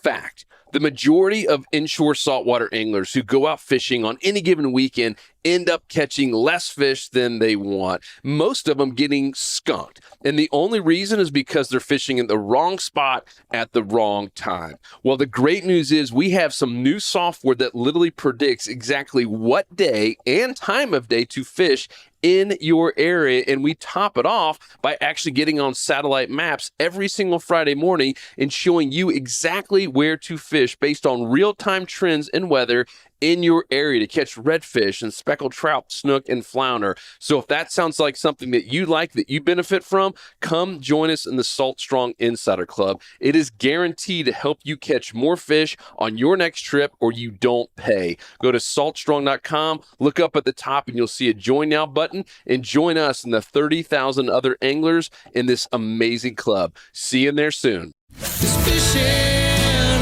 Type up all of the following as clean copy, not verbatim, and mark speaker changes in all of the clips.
Speaker 1: fact, the majority of inshore saltwater anglers who go out fishing on any given weekend end up catching less fish than they want, most of them getting skunked. And the only reason is because they're fishing in the wrong spot at the wrong time. Well, the great news is we have some new software that literally predicts exactly what day and time of day to fish in your area, and we top it off by actually getting on satellite maps every single Friday morning and showing you exactly where to fish based on real-time trends and weather in your area to catch redfish and speckled trout, snook, and flounder. So if that sounds like something that you like, that you benefit from, come join us in the Salt Strong Insider Club. It is guaranteed to help you catch more fish on your next trip, or you don't pay. Go to saltstrong.com, look up at the top, and you'll see a Join Now button, and join us and the 30,000 other anglers in this amazing club. See you in there soon.
Speaker 2: This fishing,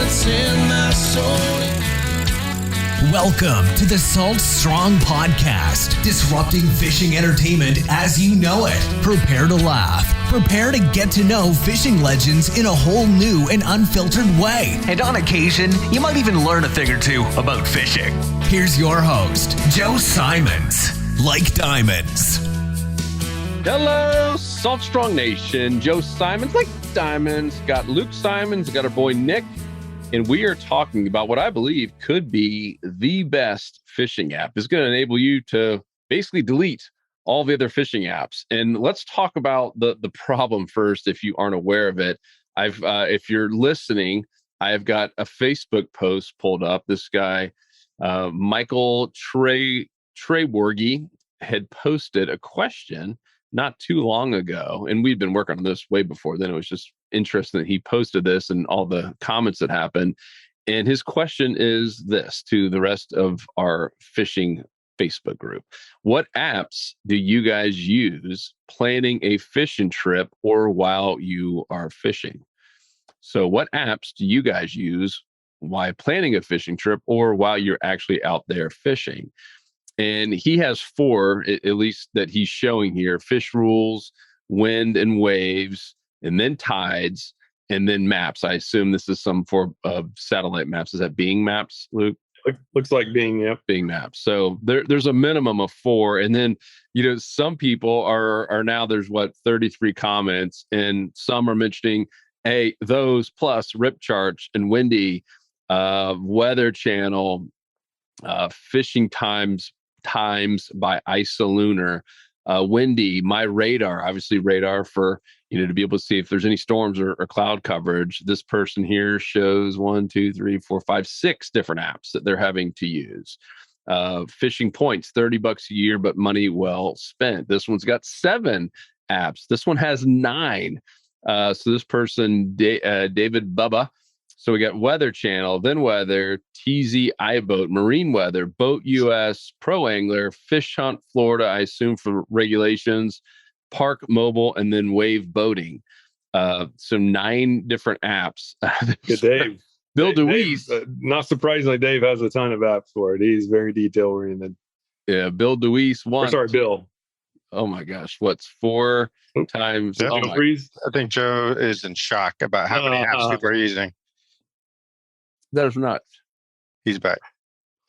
Speaker 2: it's in my soul.
Speaker 3: Welcome to the Salt Strong Podcast, disrupting fishing entertainment as you know it. Prepare to laugh. Prepare to get to know fishing legends in a whole new and unfiltered way. And on occasion, you might even learn a thing or two about fishing. Here's your host, Joe Simons. Like diamonds.
Speaker 1: Hello, Salt Strong Nation. Joe Simons, like diamonds. Got Luke Simons, got our boy Nick. And we are talking about what I believe could be the best fishing app. It's going to enable you to basically delete all the other fishing apps. And let's talk about the problem first, if you aren't aware of it. If you're listening, I've got a Facebook post pulled up. This guy, Michael Treborgi, had posted a question not too long ago. And we'd been working on this way before then. It was just interesting that he posted this and all the comments that happened. And his question is this to the rest of our fishing Facebook group: what apps do you guys use planning a fishing trip or while you are fishing? So what apps do you guys use while planning a fishing trip or while you're actually out there fishing? And he has 4, at least, that he's showing here: Fish Rules, Wind and Waves, and then Tides, and then Maps. I assume this is some form of satellite maps. Is that Bing Maps, Luke?
Speaker 4: Looks like Bing, yep.
Speaker 1: Bing Maps. So there's a minimum of 4. And then, some people are now, there's 33 comments, and some are mentioning, hey, those plus Rip Charts and Windy, Weather Channel, Fishing Times by Isolunar, Windy, My Radar, obviously radar for, to be able to see if there's any storms or cloud coverage. This person here shows 1, 2, 3, 4, 5, 6 different apps that they're having to use. Fishing Points, $30 a year, but money well spent. This one's got 7 apps. This one has 9. So this person, David Bubba. So we got Weather Channel, then Weather, TZ iBoat, Marine Weather, Boat US, Pro Angler, Fish Hunt Florida, I assume for regulations, Park Mobile, and then Wave Boating. So 9 different apps.
Speaker 4: Good, Dave.
Speaker 1: Bill DeWeese.
Speaker 4: Not surprisingly, Dave has a ton of apps for it. He's very detail oriented.
Speaker 1: Yeah, Bill DeWeese.
Speaker 4: Bill.
Speaker 1: Oh my gosh, what's 4 times?
Speaker 5: Yeah,
Speaker 1: Oh
Speaker 5: I think Joe is in shock about how many apps people are using.
Speaker 1: That is nuts.
Speaker 5: He's back.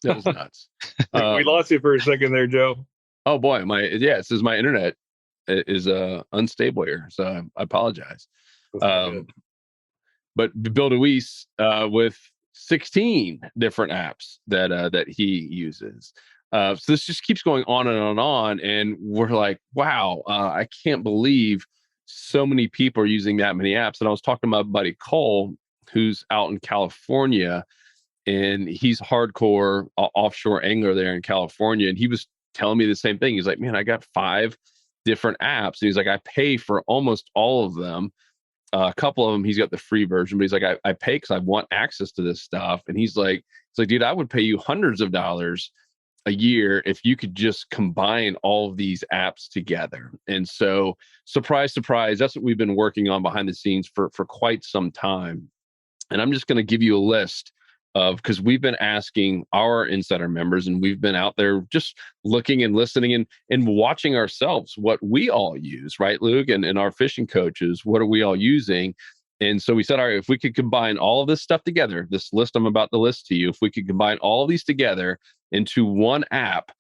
Speaker 1: That is nuts.
Speaker 4: We lost you for a second there, Joe.
Speaker 1: Oh boy, it says my internet is unstable here, so I apologize. But Bill DeWeese with 16 different apps that he uses. So this just keeps going on and on, and we're like, wow, I can't believe so many people are using that many apps. And I was talking to my buddy Cole, who's out in California, and he's hardcore offshore angler there in California. And he was telling me the same thing. He's like, man, I got 5 different apps. And he's like, I pay for almost all of them. A couple of them, he's got the free version, but he's like, I pay because I want access to this stuff. And he's like, dude, I would pay you hundreds of dollars a year if you could just combine all of these apps together. And so, surprise, surprise, that's what we've been working on behind the scenes for quite some time. And I'm just going to give you a list of, because we've been asking our insider members, and we've been out there just looking and listening and watching ourselves what we all use, right, Luke? And our fishing coaches, what are we all using? And so we said, all right, if we could combine all of this stuff together, this list I'm about to list to you, if we could combine all of these together into one app,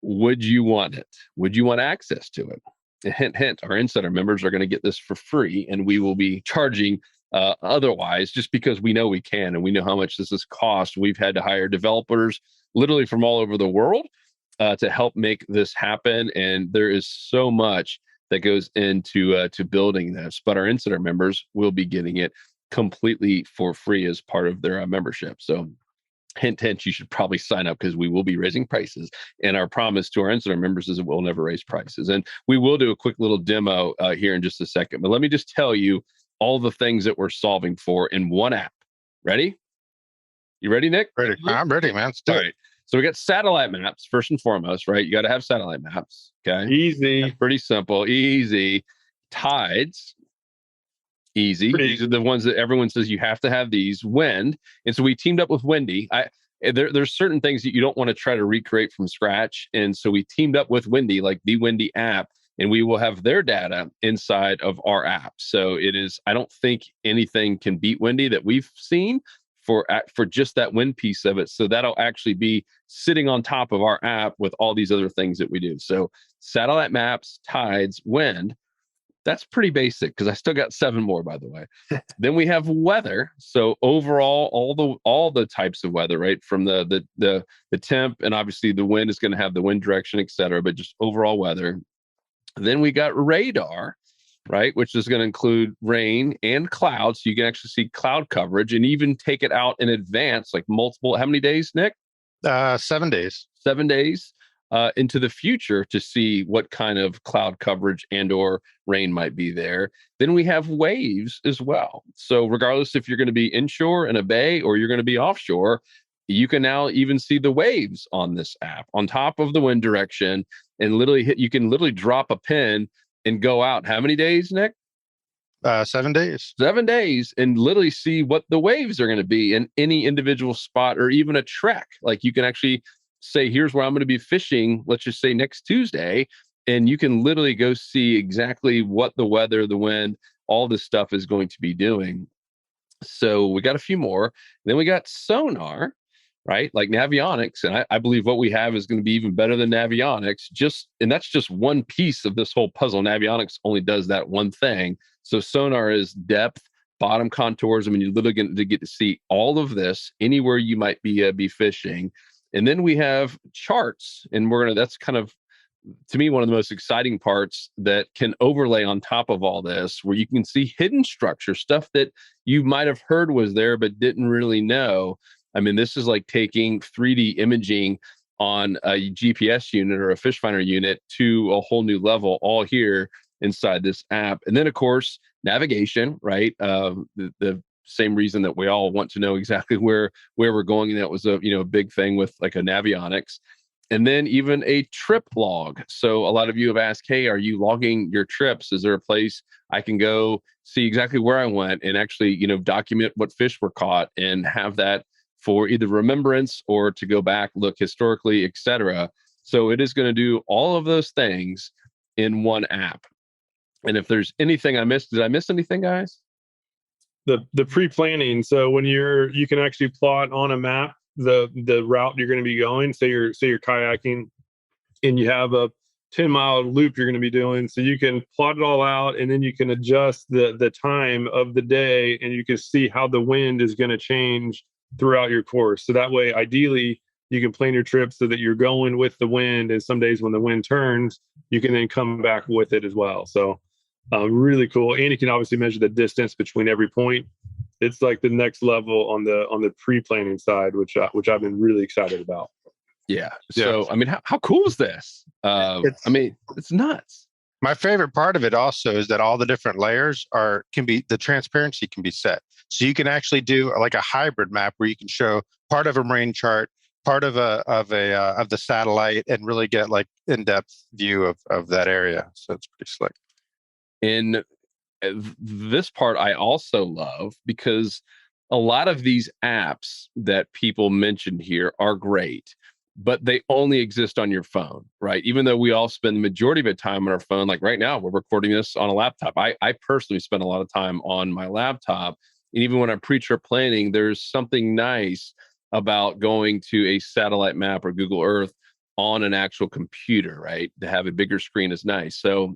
Speaker 1: would you want it? Would you want access to it? And hint, hint, our insider members are going to get this for free, and we will be charging otherwise, just because we know we can and we know how much this has cost. We've had to hire developers literally from all over the world to help make this happen. And there is so much that goes into to building this, but our insider members will be getting it completely for free as part of their membership. So hint, hint, you should probably sign up because we will be raising prices. And our promise to our insider members is that we'll never raise prices. And we will do a quick little demo here in just a second. But let me just tell you all the things that we're solving for in one app. Ready? You ready, Nick?
Speaker 5: Ready. I'm ready, man. Let's do
Speaker 1: All
Speaker 5: it.
Speaker 1: right. So we got satellite maps first and foremost, right? You got to have satellite maps. Okay.
Speaker 4: Easy.
Speaker 1: Pretty simple. Easy. Tides. Easy. These are the ones that everyone says you have to have these. Wind. And so we teamed up with Windy. There's certain things that you don't want to try to recreate from scratch. And so we teamed up with Windy, like the Windy app, and we will have their data inside of our app. So it is, I don't think anything can beat Windy that we've seen for just that wind piece of it. So that'll actually be sitting on top of our app with all these other things that we do. So satellite maps, tides, wind. That's pretty basic because I still got 7 more, by the way. Then we have weather. So overall, all the types of weather, right? From the temp, and obviously the wind is going to have the wind direction, et cetera, but just overall weather. Then we got radar, right? Which is going to include rain and clouds. So you can actually see cloud coverage and even take it out in advance, like multiple, how many days, Nick?
Speaker 5: 7 days.
Speaker 1: 7 days. Into the future to see what kind of cloud coverage and or rain might be there. Then we have waves as well. So regardless if you're going to be inshore in a bay or you're going to be offshore, you can now even see the waves on this app on top of the wind direction, and you can literally drop a pin and go out. How many days, Nick?
Speaker 5: 7 days.
Speaker 1: 7 days, and literally see what the waves are going to be in any individual spot or even a trek. Like you can actually say, here's where I'm going to be fishing, let's just say next Tuesday, and you can literally go see exactly what the weather, the wind, all this stuff is going to be doing. So we got a few more. Then we got sonar, right? Like Navionics. And I believe what we have is going to be even better than Navionics. And that's just one piece of this whole puzzle. Navionics only does that one thing. So sonar is depth, bottom contours. I mean, you're literally going to get to see all of this anywhere you might be fishing. And then we have charts, and that's kind of, to me, one of the most exciting parts that can overlay on top of all this, where you can see hidden structure, stuff that you might have heard was there, but didn't really know. I mean, this is like taking 3D imaging on a GPS unit or a fish finder unit to a whole new level, all here inside this app. And then, of course, navigation, right? The same reason that we all want to know exactly where we're going. And that was a big thing with like a Navionics. And then even a trip log. So a lot of you have asked, hey, are you logging your trips? Is there a place I can go see exactly where I went and actually, document what fish were caught and have that for either remembrance or to go back, look historically, etc. So it is going to do all of those things in one app. And if there's anything I missed, did I miss anything, guys?
Speaker 4: The pre-planning. So when you can actually plot on a map the route you're going to be going. Say you're kayaking and you have a 10-mile loop you're going to be doing. So you can plot it all out, and then you can adjust the time of the day, and you can see how the wind is going to change throughout your course. So that way, ideally, you can plan your trip so that you're going with the wind. And some days when the wind turns, you can then come back with it as well. So really cool. And you can obviously measure the distance between every point. It's like the next level on the pre-planning side, which I've been really excited about.
Speaker 1: Yeah. So, I mean, how cool is this? It's nuts.
Speaker 5: My favorite part of it also is that all the different layers the transparency can be set. So you can actually do like a hybrid map where you can show part of a marine chart, part of the satellite, and really get like in-depth view of that area. So it's pretty slick.
Speaker 1: And this part I also love because a lot of these apps that people mentioned here are great, but they only exist on your phone, right? Even though we all spend the majority of the time on our phone, like right now, we're recording this on a laptop. I personally spend a lot of time on my laptop. And even when I'm pre-trip planning, there's something nice about going to a satellite map or Google Earth on an actual computer, right? To have a bigger screen is nice. So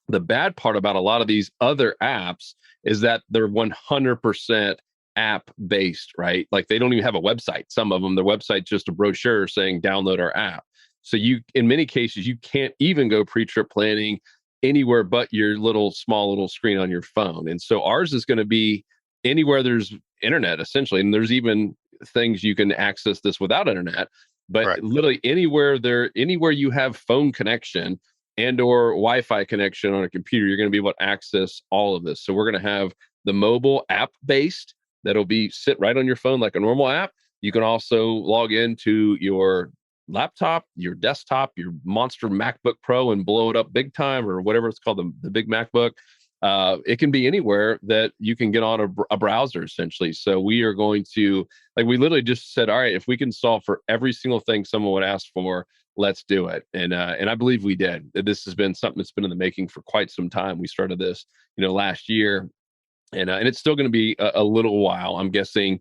Speaker 1: the bad part about a lot of these other apps is that they're 100% app based, right? Like they don't even have a website. Some of them, their website's just a brochure saying download our app. So you, in many cases, you can't even go pre-trip planning anywhere but your small little screen on your phone. And so ours is going to be anywhere there's internet, essentially. And there's even things you can access this without internet, but
Speaker 5: Right.
Speaker 1: literally anywhere you have phone connection and or Wi-Fi connection on a computer, you're going to be able to access all of this. So we're going to have the mobile app based that'll be sit right on your phone like a normal app. You can also log into your laptop, your desktop, your monster MacBook Pro and blow it up big time, or whatever it's called, the big MacBook. It can be anywhere that you can get on a browser, essentially. So we are going to, like, we literally just said, all right, if we can solve for every single thing someone would ask for, let's do it. And I believe we did. This has been something that's been in the making for quite some time. We started this, last year, and it's still going to be a little while. I'm guessing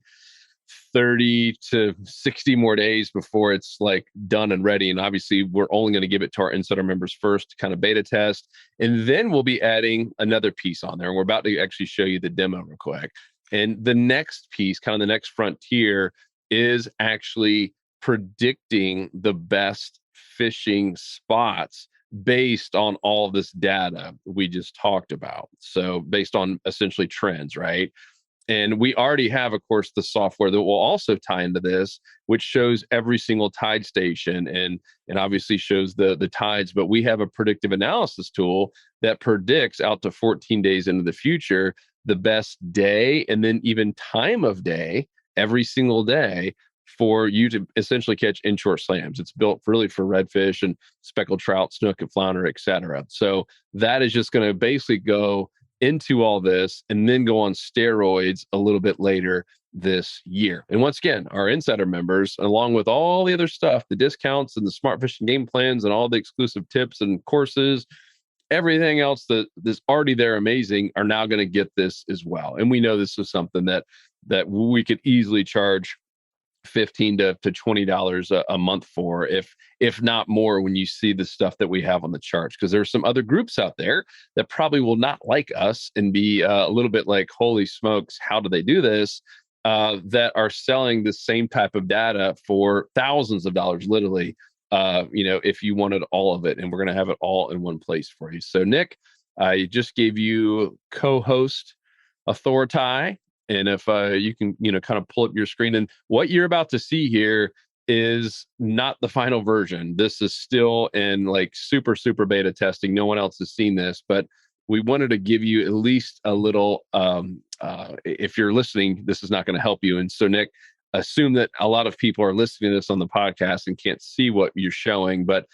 Speaker 1: 30 to 60 more days before it's like done and ready. And obviously we're only going to give it to our insider members first to kind of beta test. And then we'll be adding another piece on there. And we're about to actually show you the demo real quick. And the next piece, kind of the next frontier, is actually predicting the best fishing spots based on all of this data we just talked about. So based on essentially trends, right? And we already have, of course, the software that will also tie into this, which shows every single tide station and obviously shows the tides. But we have a predictive analysis tool that predicts out to 14 days into the future the best day and then even time of day every single day for you to essentially catch inshore slams. It's built really for redfish and speckled trout, snook and flounder, et cetera. So that is just going to basically go into all this and then go on steroids a little bit later this year. And once again, our insider members, along with all the other stuff, the discounts and the smart fishing game plans and all the exclusive tips and courses, everything else that is already there amazing, are now going to get this as well. And we know this is something that we could easily charge $15 to $20 a month for, if not more, when you see the stuff that we have on the charts. Because there's some other groups out there that probably will not like us and be a little bit like, holy smokes, how do they do this? That are selling the same type of data for thousands of dollars, literally, if you wanted all of it. And we're going to have it all in one place for you. So Nick, I just gave you co-host authority. And if you can, kind of pull up your screen, and what you're about to see here is not the final version. This is still in like super, super beta testing. No one else has seen this, but we wanted to give you at least a little, if you're listening, this is not going to help you. And so Nick, assume that a lot of people are listening to this on the podcast and can't see what you're showing. But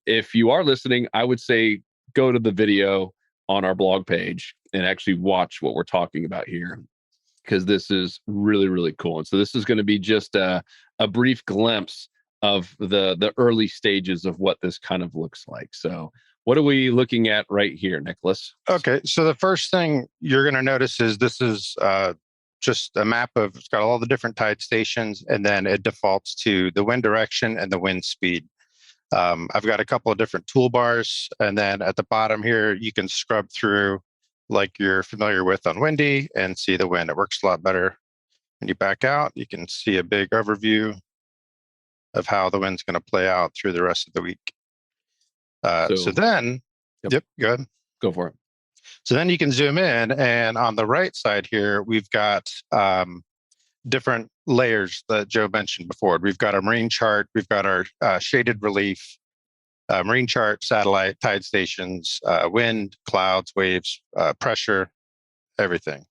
Speaker 1: if you are listening, I would say go to the video on our blog page and actually watch what we're talking about here, because this is really, really cool. And so this is going to be just a brief glimpse of the early stages of what this kind of looks like. So what are we looking at right here, Nicholas?
Speaker 5: Okay, so the first thing you're going to notice is this is just a map of, it's got all the different tide stations, and then it defaults to the wind direction and the wind speed. I've got a couple of different toolbars, and then at the bottom here, you can scrub through like you're familiar with on Windy and see the wind. It works a lot better. When you back out, you can see a big overview of how the wind's going to play out through the rest of the week. So then, yep, go ahead.
Speaker 1: Go for it.
Speaker 5: So then you can zoom in, and on the right side here, we've got different layers that Joe mentioned before. We've got our marine chart, we've got our shaded relief, marine chart, satellite, tide stations, wind, clouds, waves, pressure, everything.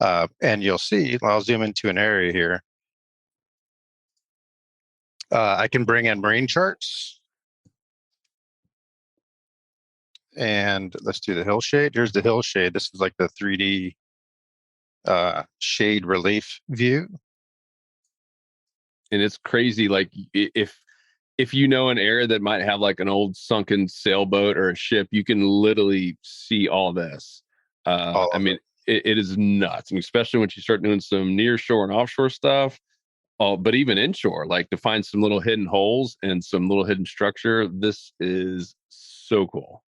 Speaker 5: And you'll see, I'll zoom into an area here. I can bring in marine charts. And let's do the hill shade. Here's the hill shade. This is like the 3D shade relief view.
Speaker 1: And it's crazy. Like if if you know an area that might have like an old sunken sailboat or a ship, you can literally see all this.
Speaker 5: All
Speaker 1: I
Speaker 5: of
Speaker 1: mean,
Speaker 5: it.
Speaker 1: it is nuts, and especially once you start doing some near shore and offshore stuff. Oh, but even inshore, like to find some little hidden holes and some little hidden structure. This is so cool.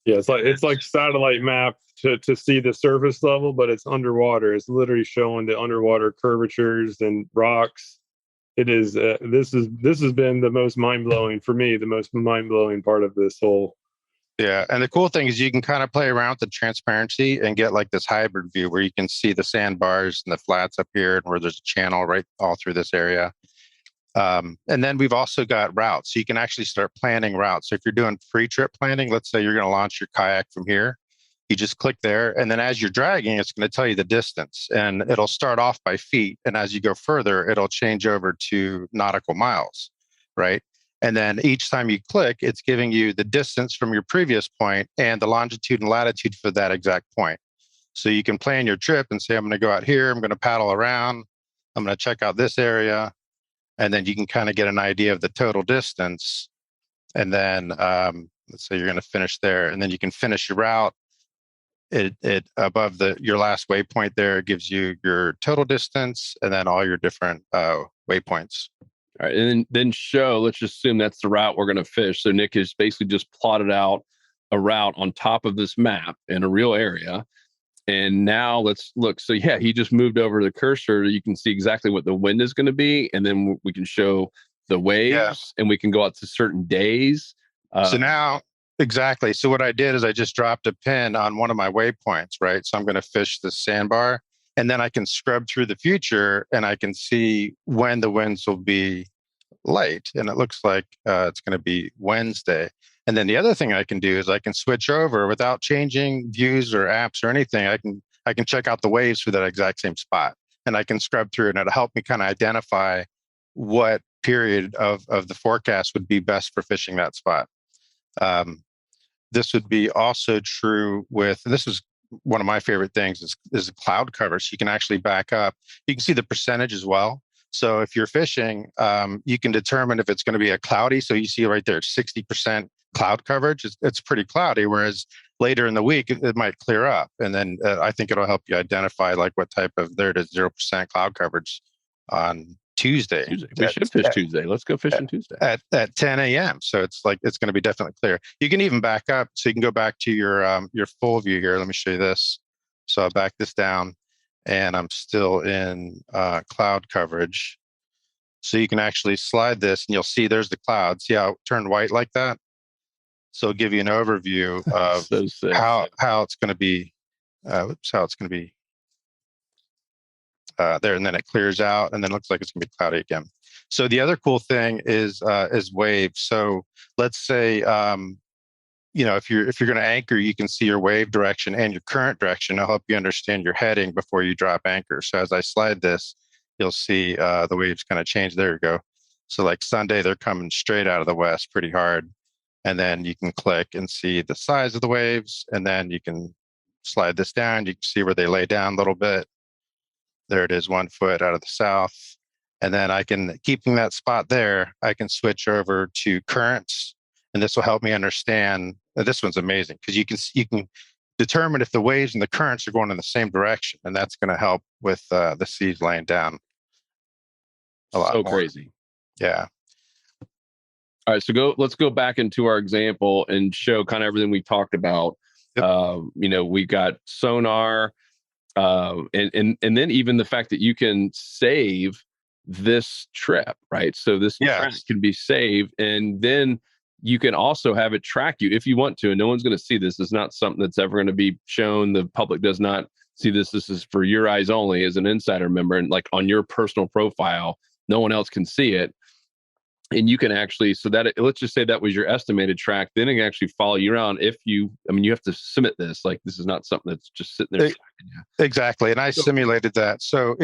Speaker 4: Yeah, it's like satellite map to see the surface level, but it's underwater. It's literally showing the underwater curvatures and rocks. It is this has been the most mind blowing for me, the most mind blowing part of this whole.
Speaker 5: Yeah. And the cool thing is you can kind of play around with the transparency and get like this hybrid view where you can see the sandbars and the flats up here and where there's a channel right all through this area. And then we've also got routes. So you can actually start planning routes. So if you're doing pre-trip planning, let's say you're going to launch your kayak from here, you just click there. And then as you're dragging, it's going to tell you the distance. And it'll start off by feet. And as you go further, it'll change over to nautical miles, right? And then each time you click, it's giving you the distance from your previous point and the longitude and latitude for that exact point. So you can plan your trip and say, I'm going to go out here, I'm going to paddle around, I'm going to check out this area. And then you can kind of get an idea of the total distance. And then let's say you're going to finish there, and then you can finish your route. It above your last waypoint there, it gives you your total distance and then all your different waypoints.
Speaker 1: All right, and then show. Let's just assume that's the route we're going to fish. So Nick has basically just plotted out a route on top of this map in a real area. And now let's look. So yeah, he just moved over the cursor. You can see exactly what the wind is going to be, and then we can show the waves, and we can go out to certain days.
Speaker 5: So now, exactly. So what I did is I just dropped a pin on one of my waypoints, right? So I'm going to fish the sandbar, and then I can scrub through the future, and I can see when the winds will be light. And it looks like it's going to be Wednesday. And then the other thing I can do is I can switch over without changing views or apps or anything. I can check out the waves for that exact same spot, and I can scrub through, and it'll help me kind of identify what period of the forecast would be best for fishing that spot. This would be also true with, and this is one of my favorite things is the cloud cover. So you can actually back up. You can see the percentage as well. So if you're fishing, you can determine if it's going to be a cloudy. So you see right there, 60% cloud coverage. It's pretty cloudy. Whereas later in the week, it might clear up. And then I think it'll help you identify like what type of, there it is, 0% cloud coverage on Tuesday.
Speaker 1: We should fish Tuesday. Let's go fishing Tuesday
Speaker 5: at 10 a.m. So it's like it's going to be definitely clear. You can even back up, so you can go back to your full view here. Let me show you this. So I'll back this down, and I'm still in cloud coverage. So you can actually slide this, and you'll see there's the clouds. See how it turned white like that? So it'll give you an overview of
Speaker 1: so
Speaker 5: how it's going to be. How it's going to be. There, and then it clears out, and then it looks like it's going to be cloudy again. So the other cool thing is waves. So let's say if you're going to anchor, you can see your wave direction and your current direction. It'll help you understand your heading before you drop anchor. So as I slide this, you'll see the waves kind of change. There you go. So like Sunday, they're coming straight out of the west pretty hard, and then you can click and see the size of the waves, and then you can slide this down. You can see where they lay down a little bit. There it is, 1 foot out of the south. And then I can, keeping that spot there, I can switch over to currents. And this will help me understand. This one's amazing because you can determine if the waves and the currents are going in the same direction. And that's going to help with the seas laying down a lot more.
Speaker 1: Crazy.
Speaker 5: Yeah.
Speaker 1: All right. So let's go back into our example and show kind of everything we talked about.
Speaker 5: Yep.
Speaker 1: We've got sonar. And then even the fact that you can save this trip, right? So this track can be saved, and then you can also have it track you if you want to. And no one's going to see this. It's not something that's ever going to be shown. The public does not see this. This is for your eyes only as an insider member, and like on your personal profile, no one else can see it. And you can actually, so that let's just say that was your estimated track, then it can actually follow you around. You have to submit this. Like, this is not something that's just sitting there.
Speaker 5: Exactly. And I simulated that. So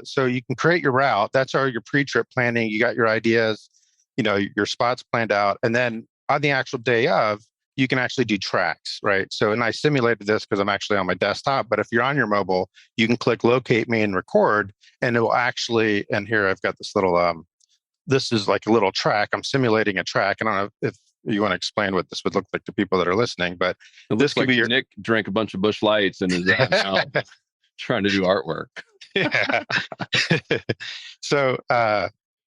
Speaker 5: so you can create your route. That's your pre-trip planning. You got your ideas, your spots planned out. And then on the actual day of, you can actually do tracks, right? So, and I simulated this because I'm actually on my desktop, but if you're on your mobile, you can click locate me and record, and it will actually, and here I've got this little, this is like a little track. I'm simulating a track. I don't know if you want to explain what this would look like to people that are listening, but
Speaker 1: It
Speaker 5: this
Speaker 1: looks
Speaker 5: could
Speaker 1: like
Speaker 5: be your
Speaker 1: Nick drank a bunch of Busch Lights and is now trying to do artwork.
Speaker 5: yeah. So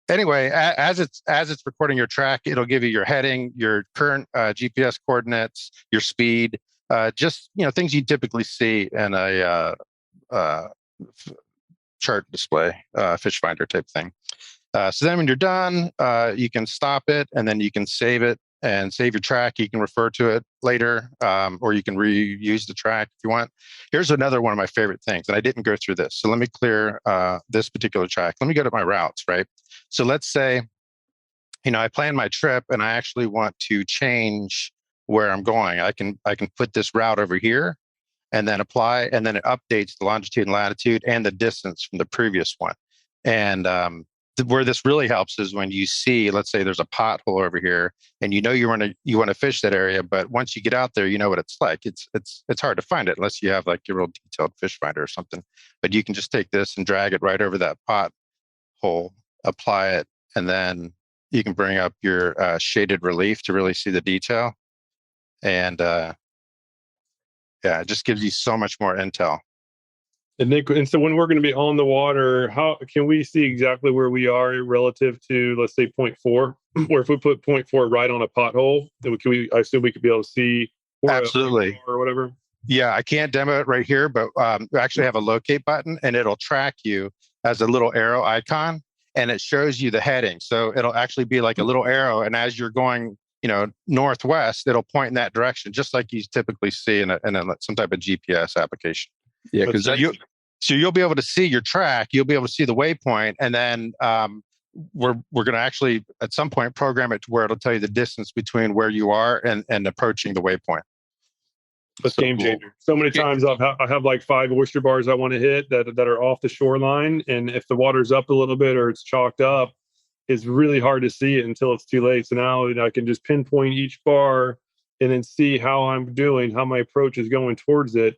Speaker 5: anyway, as it's recording your track, it'll give you your heading, your current GPS coordinates, your speed, just things you typically see in a chart display, fish finder type thing. So then when you're done, you can stop it and then you can save it and save your track. You can refer to it later, or you can reuse the track if you want. Here's another one of my favorite things, and I didn't go through this. So let me clear this particular track. Let me go to my routes, right? So let's say, I plan my trip and I actually want to change where I'm going. I can put this route over here and then apply, and then it updates the longitude and latitude and the distance from the previous one. And where this really helps is when you see, let's say there's a pothole over here, and you want to fish that area, but once you get out there, you know what it's like. It's hard to find it unless you have like your real detailed fish finder or something. But you can just take this and drag it right over that pothole, apply it, and then you can bring up your shaded relief to really see the detail. And it just gives you so much more intel.
Speaker 4: And Nick, and so when we're going to be on the water, how can we see exactly where we are relative to, let's say, 0.4? Where if we put 0.4 right on a pothole, then I assume we could be able to see
Speaker 5: Absolutely
Speaker 4: or whatever.
Speaker 5: Yeah, I can't demo it right here, but we actually have a locate button, and it'll track you as a little arrow icon, and it shows you the heading. So it'll actually be like a little arrow, and as you're going, northwest, it'll point in that direction, just like you typically see in some type of GPS application.
Speaker 1: Yeah, because
Speaker 5: so you'll be able to see your track, you'll be able to see the waypoint, and then we're going to actually at some point program it to where it'll tell you the distance between where you are and approaching the waypoint.
Speaker 4: That's game changer. So many times I have like 5 oyster bars I want to hit that are off the shoreline, and if the water's up a little bit or it's chalked up, it's really hard to see it until it's too late. So now I can just pinpoint each bar and then see how I'm doing, how my approach is going towards it.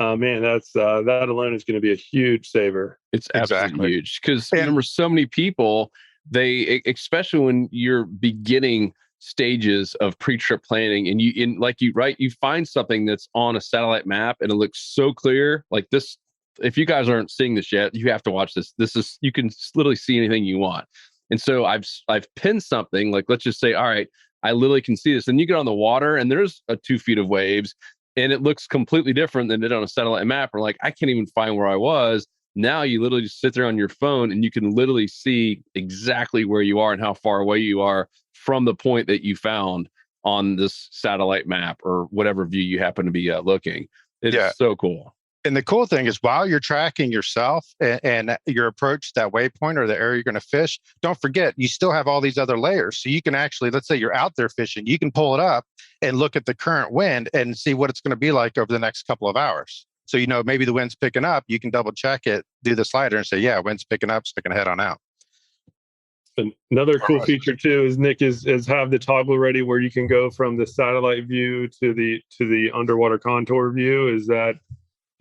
Speaker 4: Man, that's that alone is going to be a huge saver.
Speaker 1: It's absolutely huge, because remember, so many people, especially when you're beginning stages of pre-trip planning, and you find something that's on a satellite map and it looks so clear like this. If you guys aren't seeing this yet, you have to watch this. You can literally see anything you want. And so I've pinned something, like, let's just say, all right, I literally can see this. And you get on the water and there's 2 feet of waves, and it looks completely different than it on a satellite map. Or like, I can't even find where I was. Now you literally just sit there on your phone and you can literally see exactly where you are and how far away you are from the point that you found on this satellite map or whatever view you happen to be looking. It's so cool.
Speaker 5: And the cool thing is, while you're tracking yourself and your approach, that waypoint or the area you're going to fish, don't forget, you still have all these other layers. So you can actually, let's say you're out there fishing, you can pull it up and look at the current wind and see what it's going to be like over the next couple of hours. So, maybe the wind's picking up, you can double check it, do the slider and say, yeah, wind's picking up, so I can head on out.
Speaker 4: Another cool feature too is Nick is have the toggle ready where you can go from the satellite view to the underwater contour view. Is that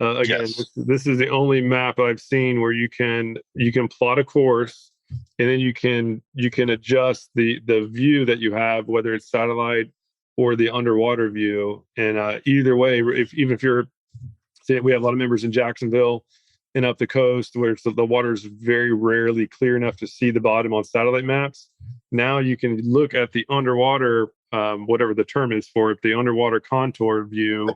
Speaker 4: again, yes. This is the only map I've seen where you can plot a course, and then you can adjust the view that you have, whether it's satellite or the underwater view. And either way, even if you're, say, we have a lot of members in Jacksonville and up the coast where the water is very rarely clear enough to see the bottom on satellite maps. Now you can look at the underwater, whatever the term is for it, the underwater contour view,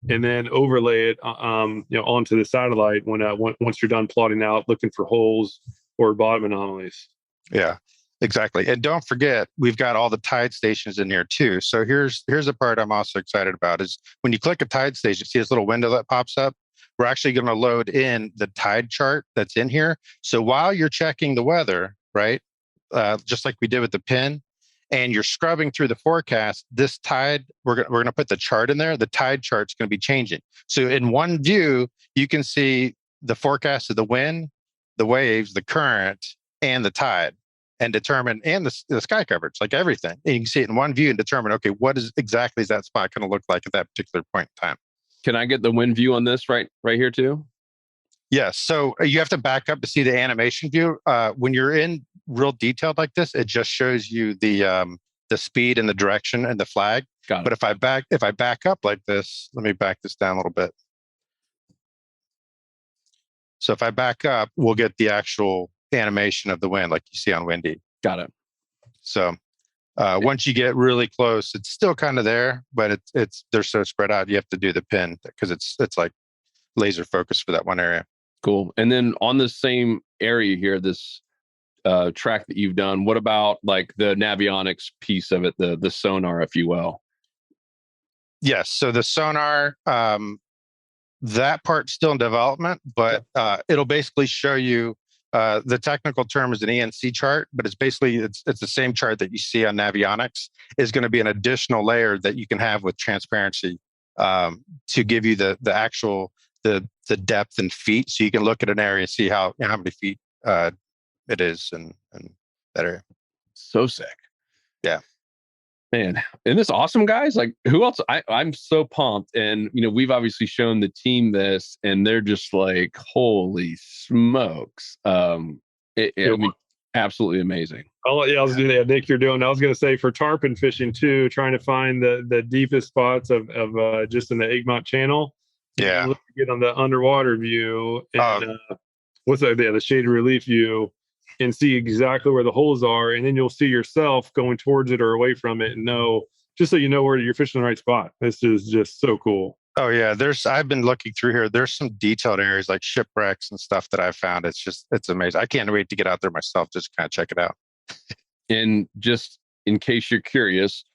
Speaker 4: and then overlay it, onto the satellite once you're done plotting out, looking for holes or bottom anomalies.
Speaker 5: Yeah, exactly. And don't forget, we've got all the tide stations in here too. So here's the part I'm also excited about is when you click a tide station, see this little window that pops up? We're actually going to load in the tide chart that's in here. So while you're checking the weather, right, just like we did with the pin, and you're scrubbing through the forecast, this tide, we're going to put the chart in there. The tide chart's going to be changing. So in one view, you can see the forecast of the wind, the waves, the current, and the tide, and determine, and the sky coverage, like everything. And you can see it in one view and determine, okay, what is that spot going to look like at that particular point in time?
Speaker 1: Can I get the wind view on this right here too?
Speaker 5: Yes. So you have to back up to see the animation view. When you're in real detailed like this. It just shows you the speed and the direction and the flag.
Speaker 1: Got it.
Speaker 5: But if I back up like this, let me back this down a little bit. So if I back up, we'll get the actual animation of the wind like you see on Windy.
Speaker 1: Got it.
Speaker 5: So once you get really close, it's still kind of there, but they're so spread out. You have to do the pin because it's like laser focus for that one area.
Speaker 1: Cool. And then on the same area here, this track that you've done, what about like the navionics piece of it, the sonar, if you will?
Speaker 5: Yes. So the sonar, that part's still in development, but it'll basically show you the technical term is an ENC chart, but it's the same chart that you see on navionics. Is going to be an additional layer that you can have with transparency to give you the actual the depth in feet, so you can look at an area and see how many feet it is and that area.
Speaker 1: So sick.
Speaker 5: Yeah.
Speaker 1: Man, isn't this awesome, guys? Like, who else? I'm so pumped. And, we've obviously shown the team this, and they're just like, holy smokes. I mean, absolutely amazing.
Speaker 4: I was doing that, Nick. You're doing. I was going to say for tarpon fishing too, trying to find the deepest spots of just in the Egmont Channel.
Speaker 5: Yeah.
Speaker 4: Get on the underwater view and the shaded relief view, and see exactly where the holes are, and then you'll see yourself going towards it or away from it, and know, just so you know where you're fishing the right spot. This is just so cool.
Speaker 5: Oh yeah, I've been looking through here. There's some detailed areas like shipwrecks and stuff that I've found. It's amazing. I can't wait to get out there myself, just kind of check it out.
Speaker 1: And just in case you're curious,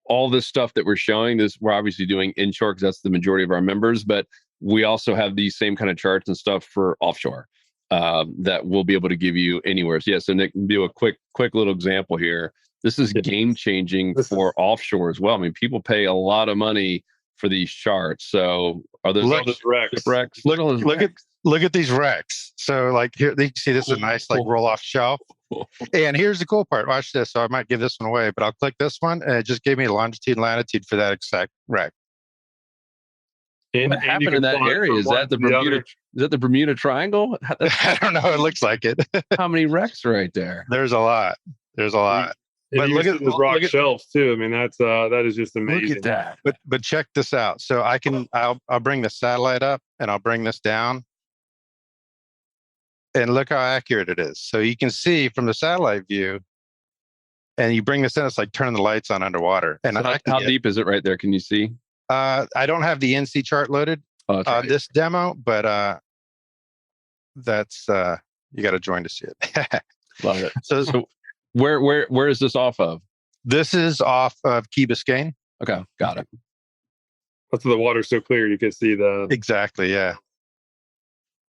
Speaker 1: all this stuff that we're showing, we're obviously doing inshore because that's the majority of our members, but we also have these same kind of charts and stuff for offshore. That we'll be able to give you anywhere. So, so Nick, do a quick little example here. This is game changing for offshore as well. I mean, people pay a lot of money for these charts. So, are those wrecks?
Speaker 5: Look at these wrecks. So, like here, you can see this is a nice like roll off shelf. And here's the cool part. Watch this. So I might give this one away, but I'll click this one, and it just gave me longitude and latitude for that exact wreck.
Speaker 1: What happened in that area? Is that the Bermuda? Is that the Bermuda Triangle?
Speaker 5: I don't know. It looks like it.
Speaker 1: How many wrecks right there?
Speaker 5: There's a lot.
Speaker 4: But look at those rock shelves too. I mean, that is just amazing.
Speaker 1: Look at that.
Speaker 5: But check this out. So I'll bring the satellite up, and I'll bring this down, and look how accurate it is. So you can see from the satellite view, and you bring this in, it's like turning the lights on underwater. And
Speaker 1: so how deep is it right there? Can you see?
Speaker 5: I don't have the NC chart loaded this demo, but that's you got to join to see it.
Speaker 1: Love it. So where is this off of?
Speaker 5: This is off of Key Biscayne.
Speaker 1: Okay, got it.
Speaker 4: That's why the water's so clear. You can see the
Speaker 5: exactly, yeah.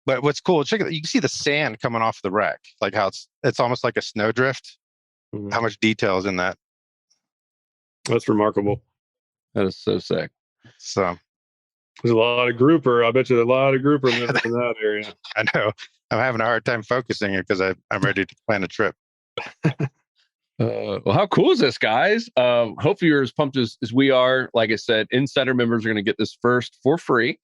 Speaker 5: But what's cool? Check it. You can see the sand coming off the wreck, like how it's almost like a snowdrift. Mm-hmm. How much detail is in that?
Speaker 4: That's remarkable.
Speaker 1: That is so sick.
Speaker 5: So
Speaker 4: there's a lot of grouper. I bet you there's a lot of grouper members in that area.
Speaker 5: I know. I'm having a hard time focusing here because I'm ready to plan a trip.
Speaker 1: Well, how cool is this, guys? Hopefully you're as pumped as we are. Like I said, Insider members are going to get this first for free.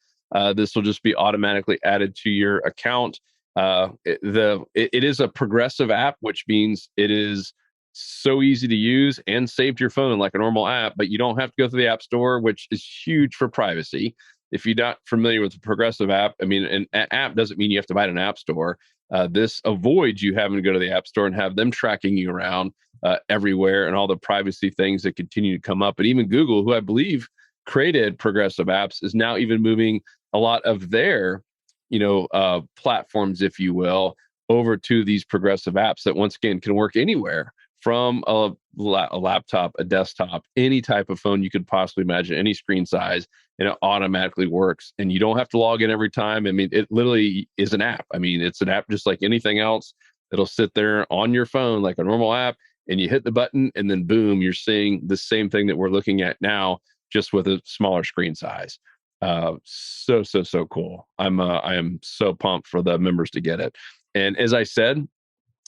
Speaker 1: This will just be automatically added to your account. It is a progressive app, which means it is so easy to use and saved your phone like a normal app, but you don't have to go through the app store, which is huge for privacy. If you're not familiar with the progressive app, I mean, an app doesn't mean you have to buy it in an app store. This avoids you having to go to the app store and have them tracking you around everywhere and all the privacy things that continue to come up. And even Google, who I believe created progressive apps, is now even moving a lot of their, platforms, if you will, over to these progressive apps that once again can work anywhere, from a laptop, a desktop, any type of phone you could possibly imagine, any screen size, and it automatically works. And you don't have to log in every time. I mean, it literally is an app. I mean, it's an app just like anything else. It'll sit there on your phone like a normal app, and you hit the button, and then boom, you're seeing the same thing that we're looking at now, just with a smaller screen size. So cool. I am so pumped for the members to get it. And as I said,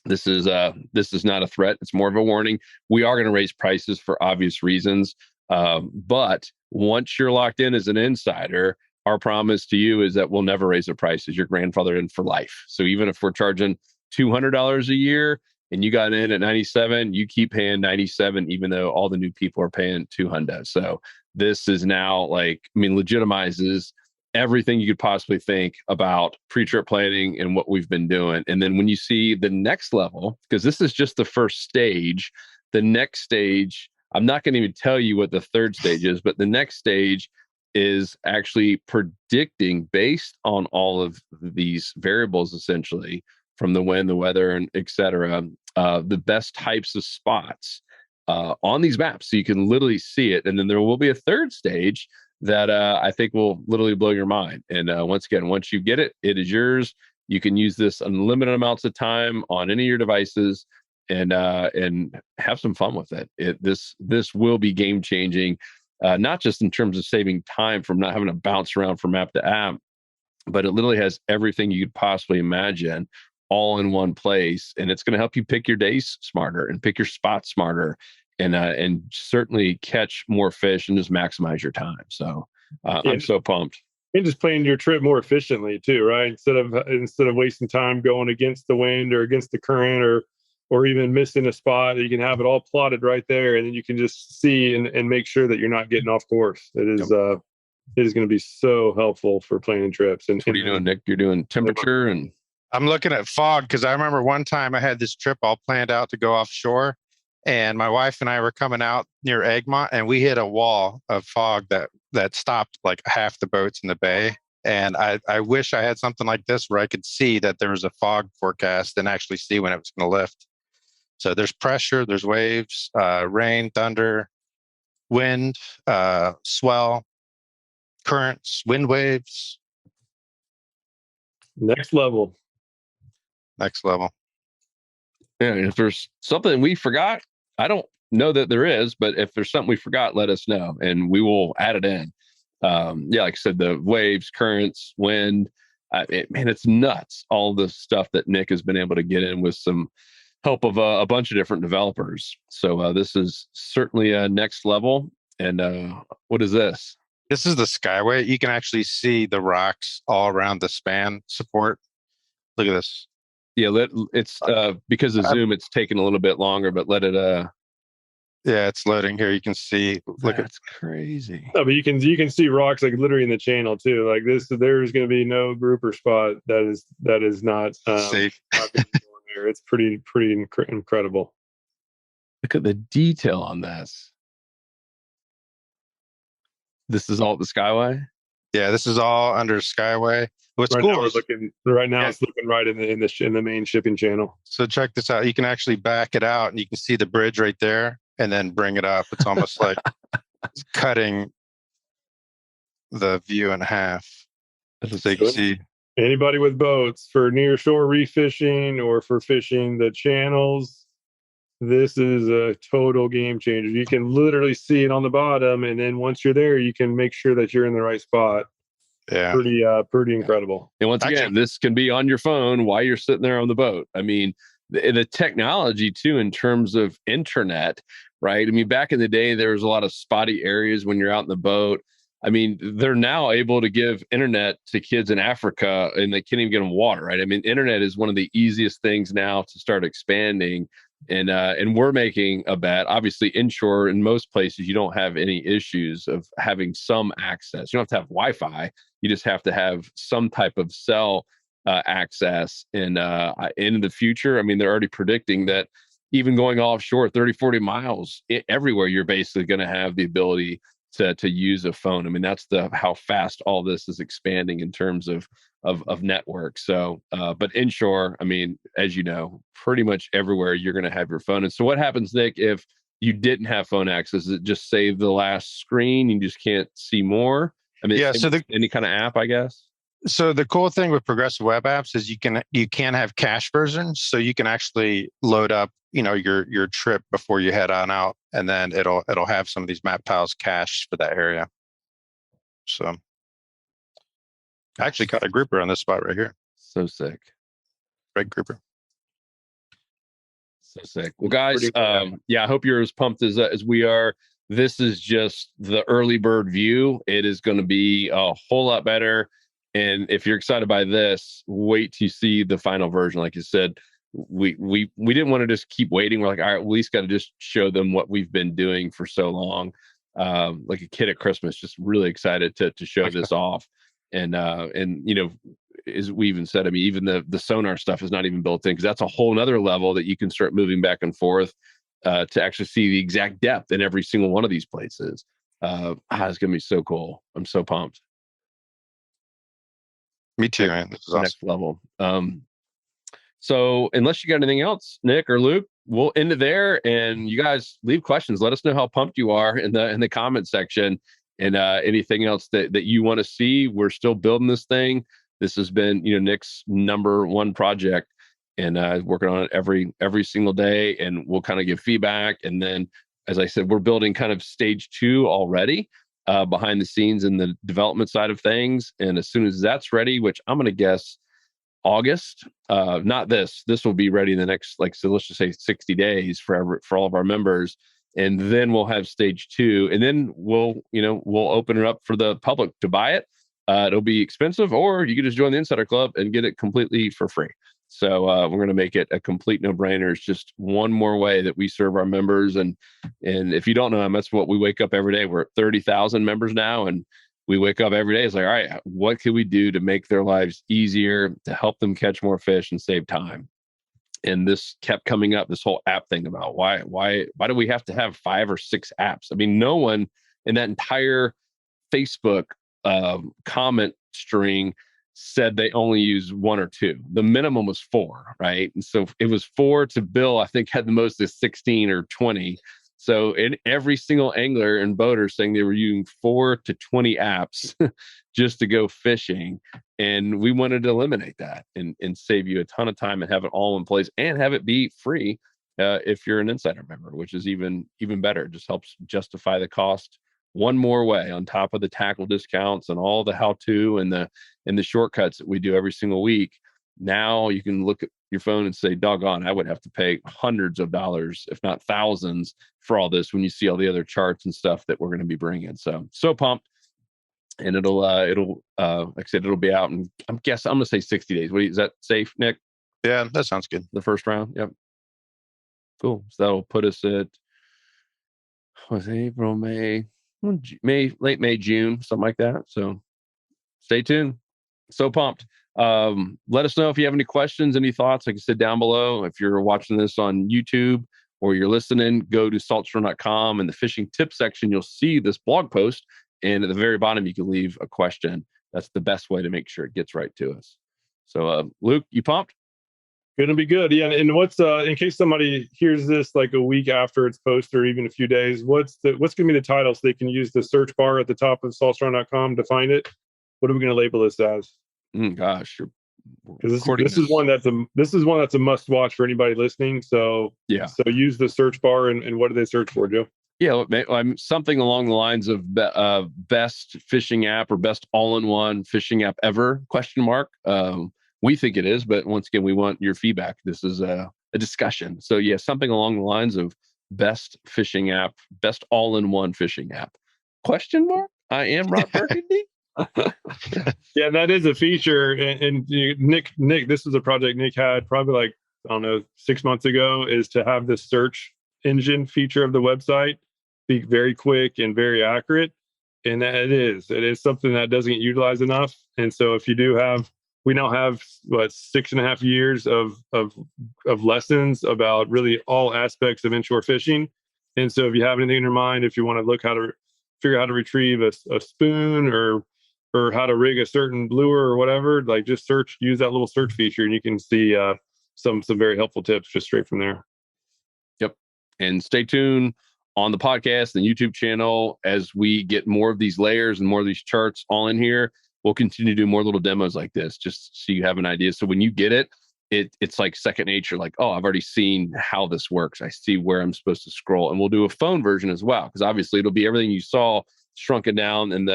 Speaker 1: this is not a threat. It's more of a warning. We are going to raise prices for obvious reasons. But once you're locked in as an insider, our promise to you is that we'll never raise the prices. You're grandfathered in for life. So even if we're charging $200 a year, and you got in at 97, you keep paying 97, even though all the new people are paying 200. So this is now legitimizes everything you could possibly think about pre-trip planning and what we've been doing. And then when you see the next level, because this is just the first stage, the next stage, I'm not going to even tell you what the third stage is, but the next stage is actually predicting based on all of these variables, essentially from the wind, the weather, and et cetera, the best types of spots on these maps. So you can literally see it. And then there will be a third stage that I think will literally blow your mind. And once again, once you get it, it is yours. You can use this unlimited amounts of time on any of your devices and have some fun with it. This will be game changing, not just in terms of saving time from not having to bounce around from app to app, but it literally has everything you could possibly imagine all in one place. And it's going to help you pick your days smarter and pick your spots smarter and certainly catch more fish and just maximize your time. So I'm so pumped.
Speaker 4: And just plan your trip more efficiently too, right? Instead of wasting time going against the wind or against the current or even missing a spot, you can have it all plotted right there, and then you can just see and make sure that you're not getting off course. It is going to be so helpful for planning trips. And
Speaker 1: what are you doing, Nick? You're doing temperature and
Speaker 5: I'm looking at fog because I remember one time I had this trip all planned out to go offshore, and my wife and I were coming out near Egmont, and we hit a wall of fog that stopped like half the boats in the bay. And I wish I had something like this where I could see that there was a fog forecast and actually see when it was going to lift. So there's pressure, there's waves, rain, thunder, wind, swell, currents, wind waves.
Speaker 4: Next level.
Speaker 1: Yeah, and if there's something we forgot, I don't know that there is, but if there's something we forgot, let us know and we will add it in. Like I said, the waves, currents, wind, it's nuts. All the stuff that Nick has been able to get in with some help of a bunch of different developers. So this is certainly a next level. And what is this?
Speaker 5: This is the Skyway. You can actually see the rocks all around the span support. Look at this.
Speaker 1: Yeah, it's because of Zoom, it's taking a little bit longer, but let it.
Speaker 5: Yeah, it's loading here. You can see.
Speaker 1: That's crazy.
Speaker 4: No, but you can see rocks like literally in the channel too. Like this, there's going to be no grouper spot that is not
Speaker 5: safe.
Speaker 4: There. It's pretty incredible.
Speaker 1: Look at the detail on this. This is all the Skyway.
Speaker 5: Yeah, this is all under Skyway. What's
Speaker 4: right
Speaker 5: cool
Speaker 4: now
Speaker 5: is
Speaker 4: it's looking right in the main shipping channel.
Speaker 5: So check this out. You can actually back it out and you can see the bridge right there and then bring it up. It's almost like cutting the view in half. So you can see
Speaker 4: anybody with boats for near shore reef fishing or for fishing the channels. This is a total game changer. You can literally see it on the bottom, and then once you're there, you can make sure that you're in the right spot.
Speaker 5: Yeah,
Speaker 4: pretty incredible.
Speaker 1: And once again, this can be on your phone while you're sitting there on the boat. I mean, the technology too, in terms of internet, right? I mean, back in the day, there was a lot of spotty areas when you're out in the boat. I mean, they're now able to give internet to kids in Africa, and they can't even get them water, right? I mean, internet is one of the easiest things now to start expanding. And we're making a bet. Obviously, inshore in most places, you don't have any issues of having some access. You don't have to have Wi-Fi. You just have to have some type of cell access. And in the future, I mean, they're already predicting that even going offshore 30, 40 miles everywhere, you're basically going to have the ability to use a phone. I mean, that's how fast all this is expanding in terms of network. So, but inshore, I mean, as you know, pretty much everywhere you're going to have your phone. And so what happens, Nick, if you didn't have phone access? Does it just save the last screen? You just can't see more? I mean, yeah, so any kind of app, I guess.
Speaker 5: So the cool thing with progressive web apps is you can have cache versions, so you can actually load up, your trip before you head on out, and then it'll have some of these map tiles cached for that area. So I actually caught a grouper on this spot right here.
Speaker 1: So sick.
Speaker 5: Red grouper.
Speaker 1: So sick. Well, guys, I hope you're as pumped as we are. This is just the early bird view. It is going to be a whole lot better. And if you're excited by this, wait to see the final version. Like you said, we didn't want to just keep waiting. We're like, all right, we at least got to just show them what we've been doing for so long. Like a kid at Christmas, just really excited to show this off. And as we even said, I mean, even the sonar stuff is not even built in, because that's a whole nother level that you can start moving back and forth to actually see the exact depth in every single one of these places. It's gonna be so cool. I'm so pumped.
Speaker 5: Me too, man. This is awesome.
Speaker 1: Next level. So unless you got anything else, Nick or Luke, we'll end it there. And you guys leave questions. Let us know how pumped you are in the comment section, and anything else that you want to see. We're still building this thing. This has been, Nick's #1 project, and working on it every single day. And we'll kind of give feedback. And then, as I said, we're building kind of stage 2 already behind the scenes in the development side of things. And as soon as that's ready, which I'm going to guess August, not this will be ready in the next, so let's just say 60 days for all of our members. And then we'll have stage 2, and then we'll open it up for the public to buy it. It'll be expensive, or you can just join the Insider Club and get it completely for free. So we're going to make it a complete no-brainer. It's just one more way that we serve our members. And if you don't know them, that's what we wake up every day. We're at 30,000 members now, and we wake up every day. It's like, all right, what can we do to make their lives easier, to help them catch more fish and save time? And this kept coming up, this whole app thing about why do we have to have 5 or 6 apps? I mean, no one in that entire Facebook comment string said they only use 1 or 2. The minimum was 4, right? And so it was 4 to Bill, I think, had the most is 16 or 20. So in every single angler and boater saying they were using 4 to 20 apps just to go fishing. And we wanted to eliminate that and save you a ton of time and have it all in place and have it be free if you're an Insider member, which is even better. It just helps justify the cost one more way on top of the tackle discounts and all the how-to and the shortcuts that we do every single week. Now you can look at your phone and say, doggone, I would have to pay hundreds of dollars, if not thousands, for all this when you see all the other charts and stuff that we're going to be bringing. So pumped. And it'll like I said, it'll be out, and I'm going to say 60 days. Is that safe, Nick?
Speaker 5: Yeah, that sounds good.
Speaker 1: The first round. Yep. Cool. So that'll put us at April, May, late May, June, something like that. So stay tuned. So pumped. Let us know if you have any questions, any thoughts. Like I said, down below. If you're watching this on YouTube or you're listening, go to saltstrong.com. In the fishing tip section, you'll see this blog post. And at the very bottom, you can leave a question. That's the best way to make sure it gets right to us. So, Luke, you pumped?
Speaker 4: Gonna be good. Yeah. And what's in case somebody hears this like a week after it's posted or even a few days, what's gonna be the title so they can use the search bar at the top of saltstrong.com to find it? What are we gonna label this as?
Speaker 1: Gosh,
Speaker 4: because this is one that's a must watch for anybody listening. So
Speaker 1: yeah.
Speaker 4: So use the search bar, and what do they search for, Joe?
Speaker 1: Yeah, something along the lines of best fishing app or best all-in-one fishing app ever? ? We think it is, but once again, we want your feedback. This is a discussion. So yeah, something along the lines of best fishing app, best all-in-one fishing app ? I am Rob Burgundy.
Speaker 4: Yeah, that is a feature. And Nick, this is a project Nick had probably like, I don't know, 6 months ago, is to have this search engine feature of the website be very quick and very accurate. And it is something that doesn't get utilized enough. And so if you do we now have 6.5 years of lessons about really all aspects of inshore fishing. And so if you have anything in your mind, if you want to look figure out how to retrieve a spoon or how to rig a certain lure or whatever, like just use that little search feature, and you can see some very helpful tips just straight from there.
Speaker 1: Yep. And stay tuned on the podcast and YouTube channel as we get more of these layers and more of these charts all in here. We'll continue to do more little demos like this, just so you have an idea. So when you get it's like second nature. Like, oh, I've already seen how this works. I see where I'm supposed to scroll. And we'll do a phone version as well, because obviously it'll be everything you saw shrunken down. And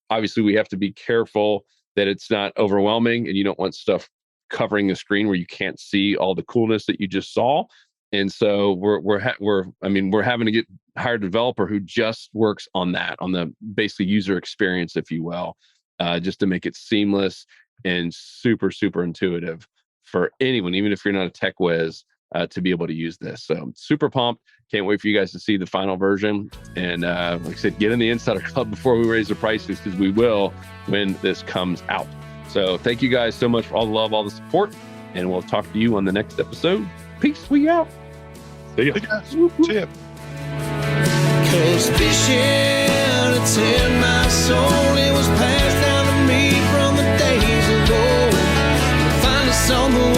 Speaker 1: obviously we have to be careful that it's not overwhelming, and you don't want stuff covering the screen where you can't see all the coolness that you just saw. And so we're having to hire a developer who just works on that, on the basically user experience, if you will, just to make it seamless and super, super intuitive for anyone, even if you're not a tech whiz, to be able to use this. So super pumped. Can't wait for you guys to see the final version. And like I said, get in the Insider Club before we raise the prices, because we will when this comes out. So thank you guys so much for all the love, all the support, and we'll talk to you on the next episode. Peace. We out.
Speaker 4: See ya.
Speaker 5: See ya.
Speaker 2: 'Cause fishing, it's in my soul. It was passed down to me from the days ago. Find us somewhere